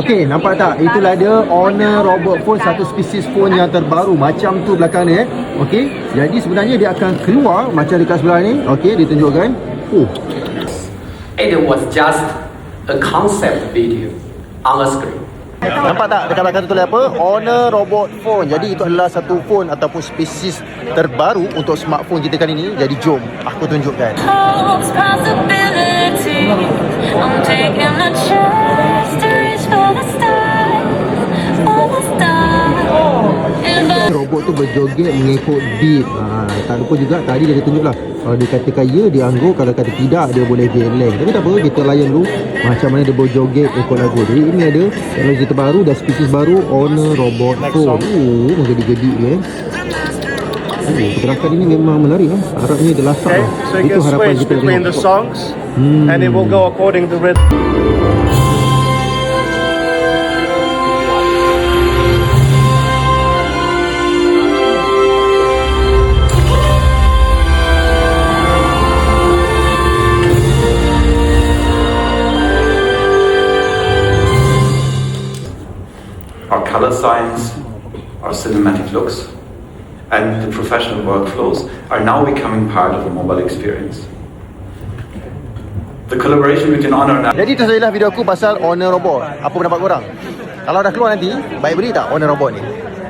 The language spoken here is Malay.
Okey, nampak tak? Itulah dia Honor Robot Phone, satu spesies phone yang terbaru. Macam tu belakang ni Okey, jadi sebenarnya dia akan keluar macam dekat sebelah ni. Okey, ditunjukkan. It was just a concept video on a screen. Nampak tak dekat belakang tu tulis apa? Honor Robot Phone. Jadi itu adalah satu phone ataupun spesies terbaru untuk smartphone kita kali ni. Jadi jom aku tunjukkan. Holds possibility. I'm taking a chance to reach for the stars, for the stars. Robot tu berjoget mengikut beat. Tak lupa juga tadi dia tunjuk lah, kalau dia katakan ya, dia anggur. Kalau kata tidak, dia boleh geleng. Tapi tak apa, kita layan dulu macam mana dia berjoget ikut lagu. Jadi ini ada teknologi terbaru dan spesies baru, Honor Robot Phone. Menggedi-gedi dia. Pergerakan ini memang menarik lah. Harapnya dia lasak lah. So you Itu can harapan switch kita between the songs and it will go according to rhythm. Our color science, our cinematic looks, and the professional workflows are now becoming part of the mobile experience. The collaboration between Honor and Jadi itu sajalah video aku pasal Honor Robot. Apa pendapat korang? Kalau dah keluar nanti, baik beli tak Honor Robot ni?